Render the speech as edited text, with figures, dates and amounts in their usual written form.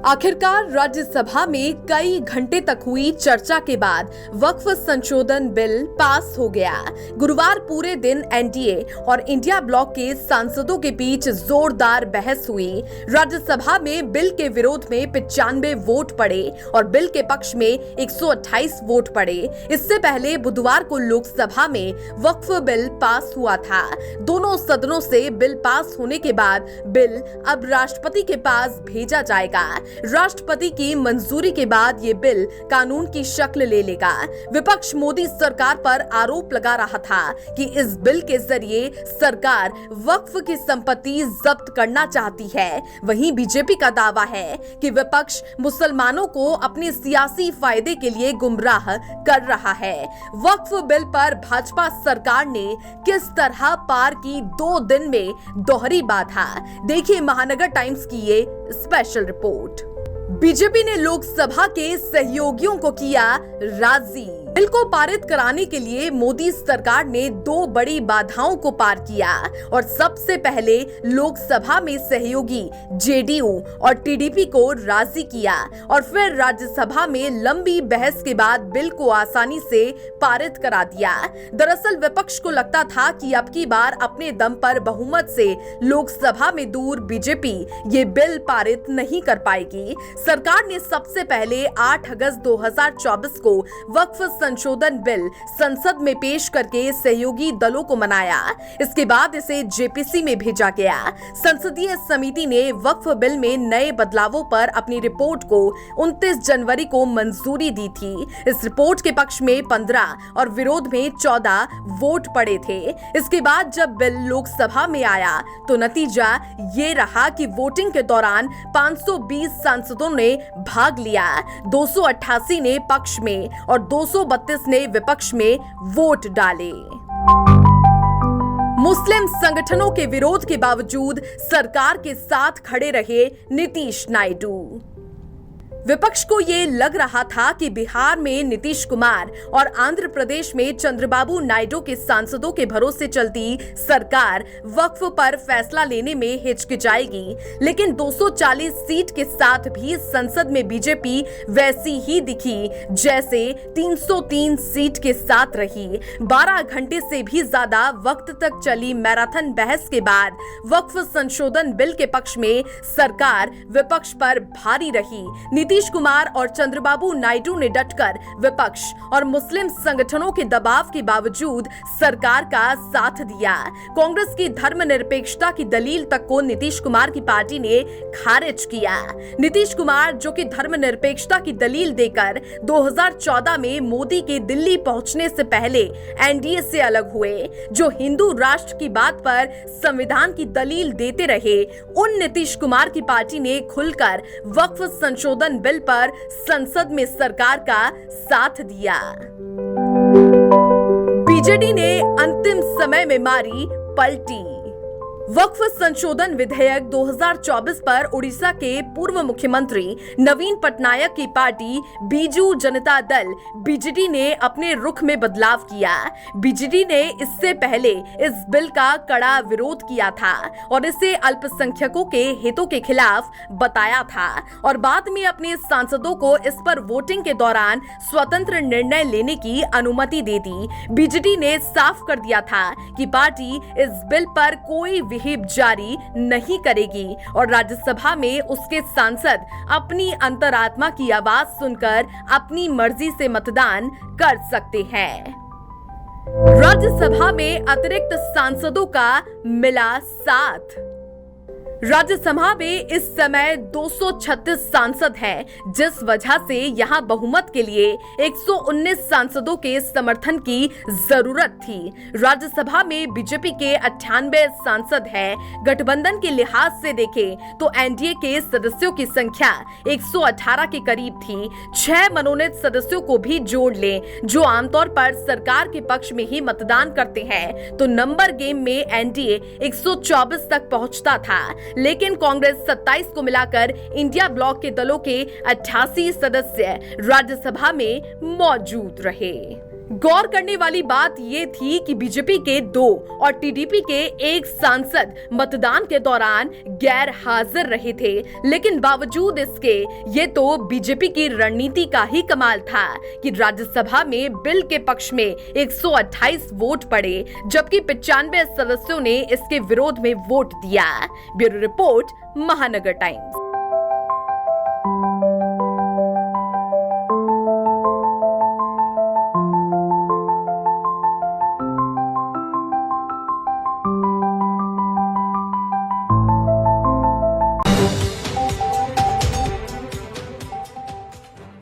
आखिरकार राज्यसभा में कई घंटे तक हुई चर्चा के बाद वक्फ संशोधन बिल पास हो गया। गुरुवार पूरे दिन एनडीए और इंडिया ब्लॉक के सांसदों के बीच जोरदार बहस हुई। राज्यसभा में बिल के विरोध में 95 वोट पड़े और बिल के पक्ष में 128 वोट पड़े। इससे पहले बुधवार को लोकसभा में वक्फ बिल पास हुआ था। दोनों सदनों से बिल पास होने के बाद बिल अब राष्ट्रपति के पास भेजा जाएगा। राष्ट्रपति की मंजूरी के बाद ये बिल कानून की शक्ल ले लेगा। विपक्ष मोदी सरकार पर आरोप लगा रहा था कि इस बिल के जरिए सरकार वक्फ की संपत्ति जब्त करना चाहती है। वहीं बीजेपी का दावा है कि विपक्ष मुसलमानों को अपने सियासी फायदे के लिए गुमराह कर रहा है। वक्फ बिल पर भाजपा सरकार ने किस तरह पार की 2 दिन में दोहरी बाधा। देखिए महानगर टाइम्स की ये स्पेशल रिपोर्ट। बीजेपी ने लोकसभा के सहयोगियों को किया राजी। बिल को पारित कराने के लिए मोदी सरकार ने 2 बड़ी बाधाओं को पार किया और सबसे पहले लोकसभा में सहयोगी जेडीयू और टीडीपी को राजी किया और फिर राज्यसभा में लंबी बहस के बाद बिल को आसानी से पारित करा दिया। दरअसल विपक्ष को लगता था कि अब की बार अपने दम पर बहुमत से लोकसभा में दूर बीजेपी ये बिल पारित नहीं कर पाएगी। सरकार ने सबसे पहले 8 अगस्त 2024 को वक्फ संशोधन बिल संसद में पेश करके सहयोगी दलों को मनाया। इसके बाद इसे जेपीसी में भेजा गया। संसदीय समिति ने वक्फ बिल में नए बदलावों पर अपनी रिपोर्ट को 29 जनवरी को मंजूरी दी थी। इस रिपोर्ट के पक्ष में 15 और विरोध में 14 वोट पड़े थे। इसके बाद जब बिल लोकसभा में आया तो नतीजा ये रहा कि वोटिंग के दौरान 520 सांसदों ने भाग लिया। 288 ने पक्ष में और 232 ने विपक्ष में वोट डाले। मुस्लिम संगठनों के विरोध के बावजूद सरकार के साथ खड़े रहे नीतीश नायडू। विपक्ष को ये लग रहा था कि बिहार में नीतीश कुमार और आंध्र प्रदेश में चंद्रबाबू नायडू के सांसदों के भरोसे चलती सरकार वक्फ पर फैसला लेने में हिचकिचाएगी, लेकिन 240 सीट के साथ भी संसद में बीजेपी वैसी ही दिखी जैसे 303 सीट के साथ रही। 12 घंटे से भी ज्यादा वक्त तक चली मैराथन बहस के बाद वक्फ संशोधन बिल के पक्ष में सरकार विपक्ष पर भारी रही। नीतीश कुमार और चंद्रबाबू नायडू ने डटकर विपक्ष और मुस्लिम संगठनों के दबाव के बावजूद सरकार का साथ दिया। कांग्रेस की धर्मनिरपेक्षता की दलील तक को नीतीश कुमार की पार्टी ने खारिज किया। नीतीश कुमार जो कि धर्मनिरपेक्षता की दलील देकर 2014 में मोदी के दिल्ली पहुंचने से पहले एनडीए से अलग हुए, जो हिंदू राष्ट्र की बात पर संविधान की दलील देते रहे, उन नीतीश कुमार की पार्टी ने खुलकर वक्फ संशोधन बिल पर संसद में सरकार का साथ दिया। बीजेडी ने अंतिम समय में मारी पलटी। वक्फ संशोधन विधेयक 2024 पर उड़ीसा के पूर्व मुख्यमंत्री नवीन पटनायक की पार्टी बीजू जनता दल बीजेडी ने अपने रुख में बदलाव किया। बीजेडी ने इससे पहले इस बिल का कड़ा विरोध किया था और इसे अल्पसंख्यकों के हितों के खिलाफ बताया था और बाद में अपने सांसदों को इस पर वोटिंग के दौरान स्वतंत्र निर्णय लेने की अनुमति दे दी। बीजेडी ने साफ कर दिया था कि पार्टी इस बिल पर कोई विहिप जारी नहीं करेगी और राज्यसभा में उसके सांसद अपनी अंतरात्मा की आवाज सुनकर अपनी मर्जी से मतदान कर सकते हैं। राज्यसभा में अतिरिक्त सांसदों का मिला साथ। राज्यसभा में इस समय 236 सांसद हैं, जिस वजह से यहां बहुमत के लिए 119 सांसदों के समर्थन की जरूरत थी। राज्यसभा में बीजेपी के 98 सांसद हैं। गठबंधन के लिहाज से देखें तो एनडीए के सदस्यों की संख्या 118 के करीब थी। 6 मनोनीत सदस्यों को भी जोड़ लें, जो आमतौर पर सरकार के पक्ष में ही मतदान करते हैं, तो नंबर गेम में एनडीए 124 तक पहुंचता था। लेकिन कांग्रेस 27 को मिलाकर इंडिया ब्लॉक के दलों के 88 सदस्य राज्यसभा में मौजूद रहे। गौर करने वाली बात ये थी कि बीजेपी के 2 और टीडीपी के 1 सांसद मतदान के दौरान गैर हाजिर रहे थे, लेकिन बावजूद इसके ये तो बीजेपी की रणनीति का ही कमाल था कि राज्यसभा में बिल के पक्ष में 128 वोट पड़े, जबकि 95 सदस्यों ने इसके विरोध में वोट दिया। ब्यूरो रिपोर्ट, महानगर टाइम्स।